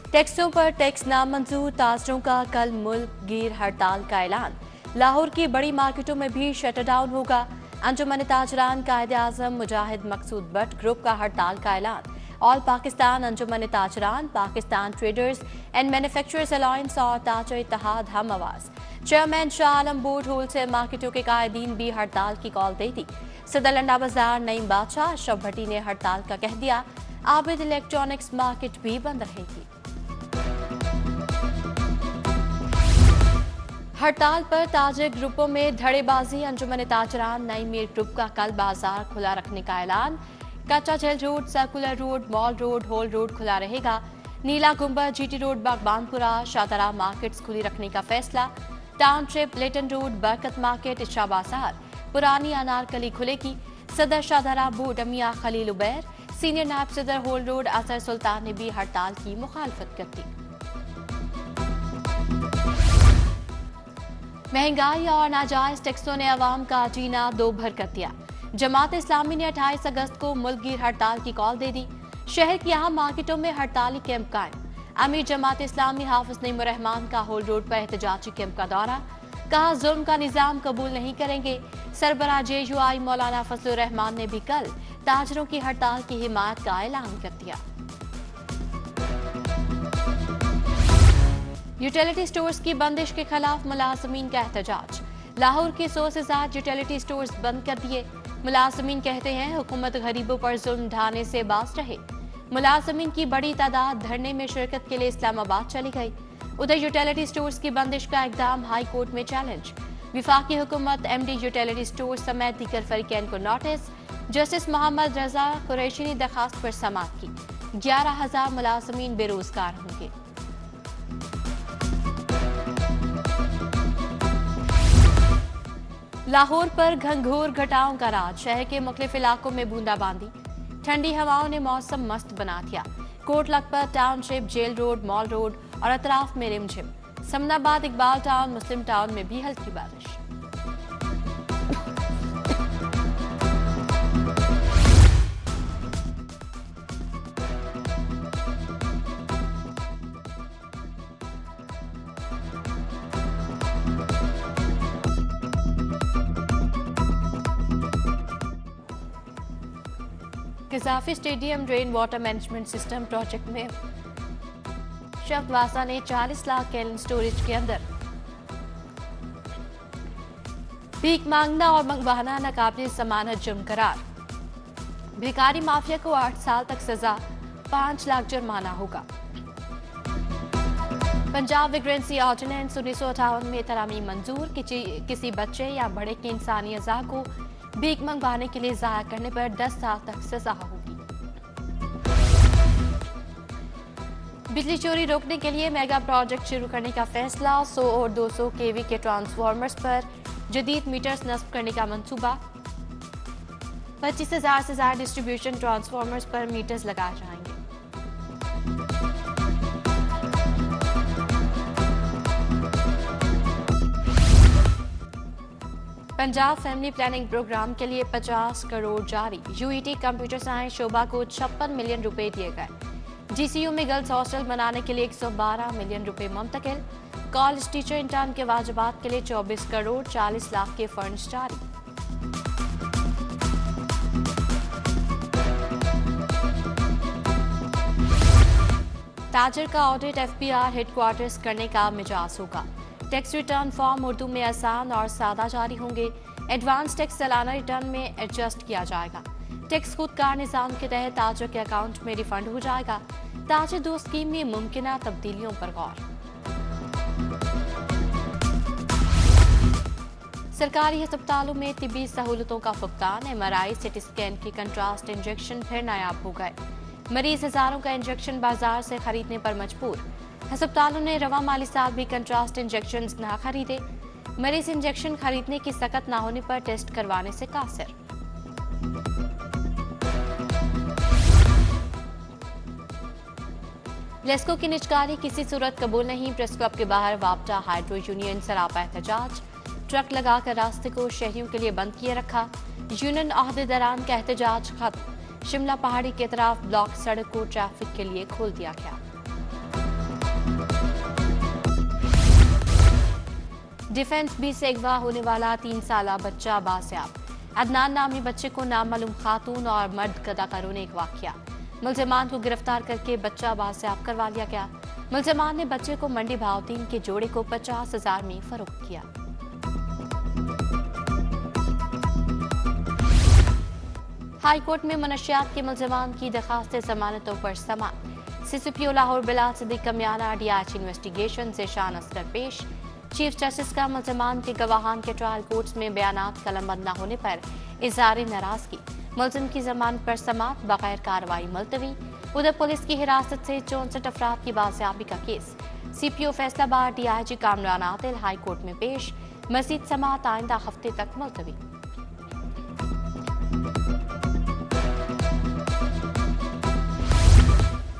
टैक्सों पर टैक्स नामंजूर, ताजरों का कल मुल्क गिर हड़ताल का ऐलान। लाहौर की बड़ी मार्केटों में भी शटडाउन होगा। अंजुमन ताजरान कायदे आजम मुजाहिद मकसूद भट्ट ग्रुप का हड़ताल का ऐलान। All Pakistan Anjuman Tajran, Pakistan traders and manufacturers alliance और ताजर इत्तेहाद हम आवाज। Chairman Shah Alam board wholesale मार्केटों के कायदीन भी हड़ताल की कॉल दे दी। सदर लंडा बाजार नईम बादशाह अशरफ भट्टी ने हड़ताल का कह दिया। आबिद इलेक्ट्रॉनिक्स मार्केट भी बंद रहेगी। हड़ताल पर ताजिर ग्रुपों में धड़ेबाजी। अंजुमन ताजरान नई मीर ग्रुप का कल बाजार खुला रखने का ऐलान। कच्चा झील road, circular road, mall road, Hall road खुला रहेगा। नीला गुंबद, GT road, Baghbanpura, Shahdara markets खुली रखने का फैसला। Township, Lytton road, Barkat market, इशा बाजार, पुरानी अनारकली खुलेगी। सदर शाहदरा बोर्ड अमिया खलील उबैर, सीनियर नायब सदर होल रोड असर सुल्तान ने भी हड़ताल की मुखालफत कर दी। महंगाई और नाजायज टैक्सों ने अवाम का जीना दो भर कर दिया। जमात इस्लामी ने 28 अगस्त को मुल्क गिर हड़ताल की कॉल दे दी। शहर की अहम मार्केटों में हड़ताली कैंप कायम। अमीर जमात इस्लामी हाफिज नईमुर रहमान का होल रोड पर एहतजाजी कैंप का दौरा। कहा, जुल्म का निजाम कबूल नहीं करेंगे। सरबराह JUI मौलाना फजलुर रहमान ने भी कल ताजरों की हड़ताल की हिमायत का ऐलान कर दिया। यूटिलिटी स्टोर्स की बंदिश के खिलाफ मुलाजमीन का एहतजाज। लाहौर के 100 से ज्यादा यूटिलिटी स्टोर्स बंद कर दिए। मुलाजमीन कहते हैं हुकूमत गरीबों पर जुल्म ढाने से बाज रहे। मुलाजमीन की बड़ी तादाद धरने में शिरकत के लिए इस्लामाबाद चली गई। उधर यूटिलिटी स्टोर्स की बंदिश का इकदाम हाई कोर्ट में चैलेंज। विफाकी हुकूमत MD यूटिलिटी स्टोर समेत दीगर फरीकैन को नोटिस। जस्टिस मोहम्मद रजा कुरैशी ने दरखास्त पर समाअत की। 11,000 मुलाजमीन बेरोजगार होंगे। लाहौर पर घनघोर घटाओं का राज। शहर के मुख्तलिफ इलाकों में बूंदाबांदी। ठंडी हवाओं ने मौसम मस्त बना दिया। Kot Lakhpat, township, jail road, mall road और अतराफ में रिमझिम। Samanabad, Iqbal town, Muslim town में भी हल्की बारिश। Gaddafi stadium rain water management system project में शफ्तवासा ने 40 लाख गैलन स्टोरेज के अंदर भीख मांगना और मंगवाना नाकाबिल जमानत जुर्म करार। भिखारी माफिया को 8 साल तक सजा, 5 लाख जुर्माना होगा। पंजाब विग्रेंसी ऑर्डिनेंस 1958 में तरामीम मंजूर। किसी बच्चे या बड़े के इंसानी अज़ा को भीख मंगवाने के लिए जाया करने पर 10 साल तक सजा होगी। बिजली चोरी रोकने के लिए मेगा प्रोजेक्ट शुरू करने का फैसला। 100 और 200 kV के ट्रांसफार्मर्स पर जदीद मीटर्स नस्ब करने का मंसूबा। 25,000 से ज्यादा डिस्ट्रीब्यूशन ट्रांसफार्मर्स पर मीटर्स लगाए जाएंगे। पंजाब फैमिली प्लानिंग प्रोग्राम के लिए 50 करोड़ जारी। UET कंप्यूटर साइंस शोबा को 56 मिलियन रुपए दिए गए। GCU में गर्ल्स हॉस्टल बनाने के लिए 112 मिलियन रुपए मुंतकिल। कॉलेज टीचर इंटर्न के वाजिबात के लिए 24 करोड़ 40 लाख के फंड्स जारी। ताजिर का ऑडिट FBR हेडक्वार्टर्स करने का मिजाज होगा। टैक्स रिटर्न फॉर्म उर्दू में आसान और सादा जारी होंगे। एडवांस टैक्स सालाना रिटर्न में एडजस्ट किया जाएगा। टैक्स खुदकार निजाम के तहत ताजिर के अकाउंट में रिफंड हो जाएगा। ताजिर 2 स्कीम में मुमकिन तब्दीलियों पर गौर। सरकारी अस्पतालों में तिब्बी सहूलतों का फुकदान। MRI, CT स्कैन की कंट्रास्ट इंजेक्शन फिर नायाब हो गए। मरीज हजारों का इंजेक्शन बाजार से खरीदने पर मजबूर। अस्पतालों ने रवा माली साल भी कंट्रास्ट इंजेक्शन ना खरीदे। मरीज इंजेक्शन खरीदने की सकत ना होने पर टेस्ट करवाने से कासिर। लेस्को की निजकारी किसी सूरत कबूल नहीं। प्रेस क्लब के बाहर वापटा हाइड्रो यूनियन सरापा एहतजाज। ट्रक लगाकर रास्ते को शहरियों के लिए बंद किए रखा। यूनियन अहदेदारान का एहतजाज खत्म। शिमला पहाड़ी के तरफ ब्लॉक सड़क को ट्रैफिक के लिए खोल दिया गया। डिफेंस बी से अगवा होने वाला 3 साला बच्चा बासियाब। अदनान नामी बच्चे को नामालूम खातून और मर्द कदाकारों ने अगवा किया। मुलजमान को गिरफ्तार करके बच्चा बासियाब करवा लिया गया। मुलजमान ने बच्चे को मंडी भावतीन के जोड़े को 50,000 में फरोख्त किया। हाई कोर्ट में मनशियात के मुलजमान की दरखास्त जमानतों पर समाअत। CCPO Lahore Bilal Siddique Kamiana DIG investigation से शान असगर पेश। चीफ जस्टिस का मुलजमान के गवाहान के ट्रायल कोर्ट्स में बयानात कलमबंद न होने पर इजहार नाराजगी। मुलजिम की जमानत पर समाअत, बगैर कार्रवाई मुलतवी। उधर पुलिस की हिरासत से 64 अफराद की बाजियाबी का case. CPO Faisalabad DIG Kamran Adil high court में पेश। मजीद समाअत आइंदा हफ्ते तक मुलतवी।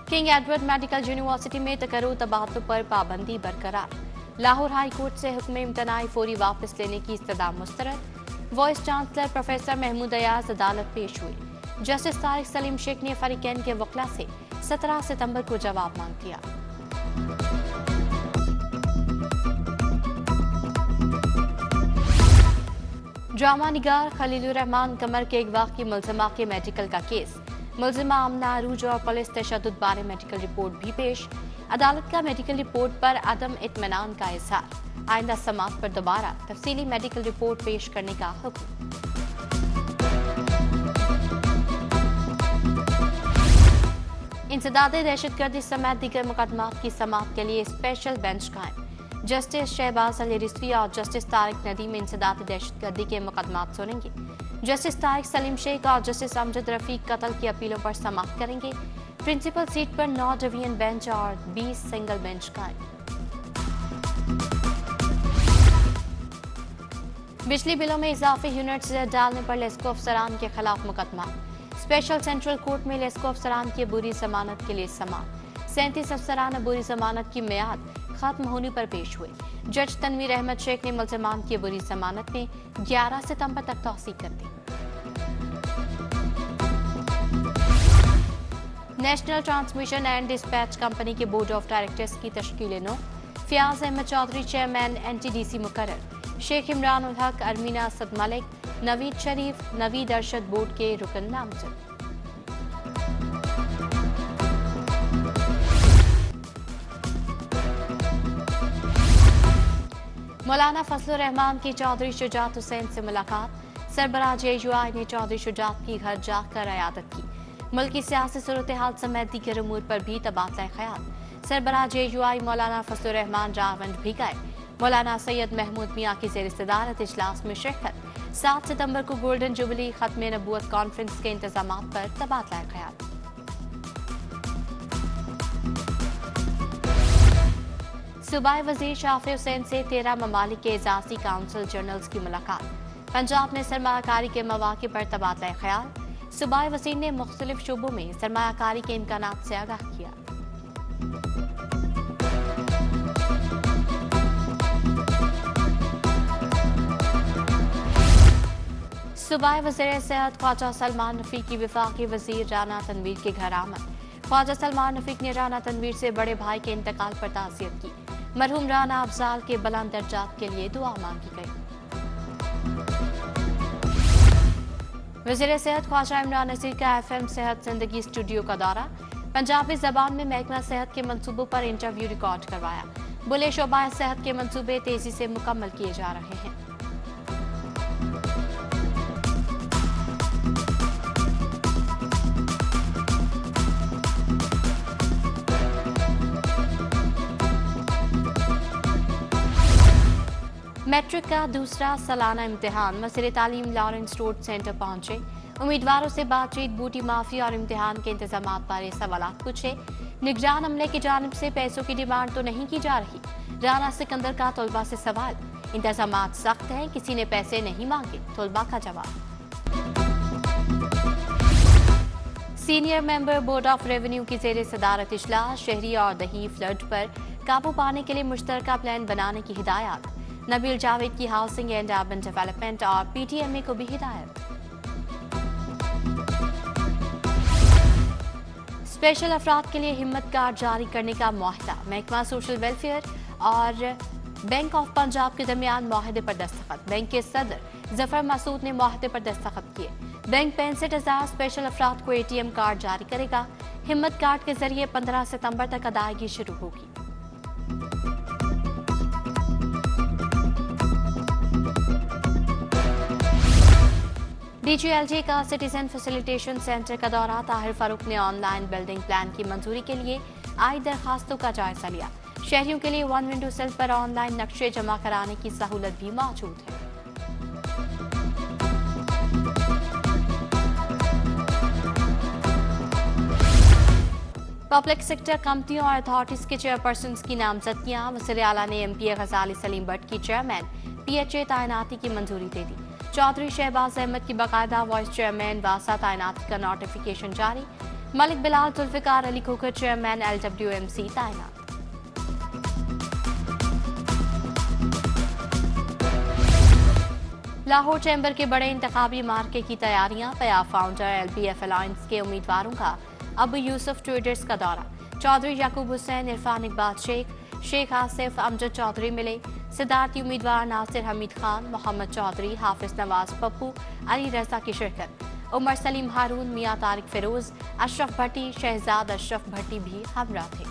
किंग एडवर्ड मेडिकल यूनिवर्सिटी में तकर्रुर तबादलों पर पाबंदी बरकरार। लाहौर हाई कोर्ट से हुक्म इम्तनाई फौरी वापस लेने की इस्तदा मुस्तरद। Vice chancellor professor Mahmood Ayaz अदालत पेश हुए। जस्टिस तारिक सलीम शेख ने फरीकैन के वकला से 17 सितंबर को जवाब मांग लिया। ड्रामा निगार खलीलुर रहमान कमर के अगवा की मुलजमा के मेडिकल का केस। मुलजिमा आमना अरूज और पुलिस तशद्दुद बारे मेडिकल रिपोर्ट भी पेश। अदालत का मेडिकल रिपोर्ट पर अदम इत्मीनान का इजहार। आइंदा समाअत पर दोबारा तफसीली मेडिकल रिपोर्ट पेश करने का हुक्म। इंसदादे दहशतगर्दी समेत दीगर मुकदमात की समाअत के लिए स्पेशल बेंच कायम। जस्टिस शहबाज अली रिजवी और जस्टिस तारिक नदीम इंसदादे दहशतगर्दी के मुकदमात सुनेंगे। जस्टिस तारिक सलीम शेख और जस्टिस अमजद रफीक कत्ल की अपीलों पर समाअत करेंगे। प्रिंसिपल सीट पर 9 डिवीजन बेंच और 20 सिंगल बेंच कायम। बिजली बिलों में इजाफी यूनिट्स डालने पर लेस्को अफसरान के खिलाफ मुकदमा। स्पेशल सेंट्रल कोर्ट में लेस्को अफसरान की अबूरी जमानत के लिए समाअत। 37 अफसरान अबूरी जमानत की मियाद खत्म होने पर पेश हुए। जज तनवीर अहमद शेख ने मुलजमान की अबूरी जमानत में 11 सितंबर तक तौसीक कर दी। National transmission and dispatch company के बोर्ड ऑफ डायरेक्टर्स की तश्कील नो। फयाज अहमद चौधरी चेयरमैन एनटीडीसी मुकर्रर। शेख इमरान उल हक, अरमीना असद मलिक, नवीद शरीफ, नवीद अरशद बोर्ड के रुकन नामजद। मौलाना फजलुर रहमान की चौधरी शुजात हुसैन से मुलाकात। सरबराह जेयूआई ने चौधरी शुजात की घर जाकर इयादत की। मुल्की सियासी सूरत हाल समेत दीगर उमूर पर भी तबादला ख्याल। सरबराह जेयूआई मौलाना फजलुर रहमान रावंड भी गए। मौलाना सैयद महमूद मियाँ की ज़ेर सदारत इजलास में शिरकत। 7 सितंबर को गोल्डन जुबली खत्म नबूवत कॉन्फ्रेंस के इंतजामात पर तबादला ख्याल। सूबाई वजीर शाफी हुसैन से 13 ममालिक के एजाजी काउंसिल जनरल्स की मुलाकात। पंजाब में सरमायाकारी के मौके पर तबादला ख्याल। सूबाई वजीर ने मुख्तलिफ शोबों में सरमायाकारी के इम्कानात से आगाह किया। सूबाई वज़ीर सेहत ख्वाजा सलमान रफीक की वफाकी वजीर राना तनवीर के घर आमद। ख्वाजा सलमान रफीक ने राना तनवीर से बड़े भाई के इंतकाल पर ताज़ियत की। मरहूम राना अफजाल के बुलंद दर्जात के लिए दुआ मांगी गई। वज़ीर सेहत ख्वाजा इमरान नज़ीर का FM सेहत जिंदगी स्टूडियो का दौरा। पंजाबी जबान में महकमा सेहत के मंसूबों पर इंटरव्यू रिकॉर्ड करवाया। बोले शोबा सेहत के मंसूबे तेजी से मुकम्मल किए जा रहे हैं। मैट्रिक का दूसरा सालाना इम्तिहान वज़ीर तालीम लॉरेंस रोड सेंटर पहुंचे। उम्मीदवारों से बातचीत, बूटी माफी और इम्तिहान के इंतजामात बारे सवाल पूछे। निगरान अमले की जानिब से पैसों की डिमांड तो नहीं की जा रही। राना सिकंदर का तलबा से सवाल। इंतजामात सख्त हैं, किसी ने पैसे नहीं मांगे, तलबा का जवाब। Senior member board of revenue की जेर सदारत इजलास। शहरी और दही फ्लड पर काबू पाने के लिए मुश्तरका प्लान बनाने की हिदायत। नबील जावेद की हाउसिंग एंड अर्बन डेवलपमेंट और PTMA को भी हिदायत। स्पेशल अफराद के लिए हिम्मत कार्ड जारी करने का मुआहदा। महकमा सोशल वेलफेयर और बैंक ऑफ पंजाब के दरमियान मुआहदे पर दस्तखत। बैंक के सदर जफर मसूद ने मुआहदे पर दस्तखत किए। बैंक 65,000 स्पेशल अफराद को ATM कार्ड जारी करेगा। हिम्मत कार्ड के जरिए 15 सितंबर तक अदायगी शुरू होगी। DGLJ का सिटीजन फैसिलिटेशन सेंटर का दौरा। ताहिर फारूक ने ऑनलाइन बिल्डिंग प्लान की मंजूरी के लिए आई दरखास्तों का जायजा लिया। शहरियों के लिए 1 विंडो सेल पर ऑनलाइन नक्शे जमा कराने की सहूलत भी मौजूद है। पब्लिक सेक्टर कंपनियों और अथॉरिटीज के चेयरपर्सन की नामजदगियां। वज़ीर आला ने MPA गजाली सलीम भट्ट की चेयरमैन PHA तैनाती की मंजूरी दे दी। चौधरी शहबाज अहमद की बाकायदा वाइस चेयरमैन वासा तैनाती का नोटिफिकेशन जारी। मलिक बिलाल जुल्फिकार अली खोखर चेयरमैन LWMC तैनात। लाहौर चैम्बर के बड़े इंतखाबी मार्के की तैयारियां। पयाब फाउंडर LBF अलायंस के उम्मीदवारों का अब यूसुफ ट्रेडर्स का दौरा। चौधरी याकूब हुसैन, इरफान इकबाल शेख आसिफ, अमजद चौधरी मिले। सिद्धार्थी उम्मीदवार नासिर हमीद खान, मोहम्मद चौधरी, हाफिज नवाज पप्पू, अली रजा की शिरकत। उमर सलीम हारून, मियां तारिक फिरोज, अशरफ भट्टी, शहजाद अशरफ भट्टी भी हमरा थे।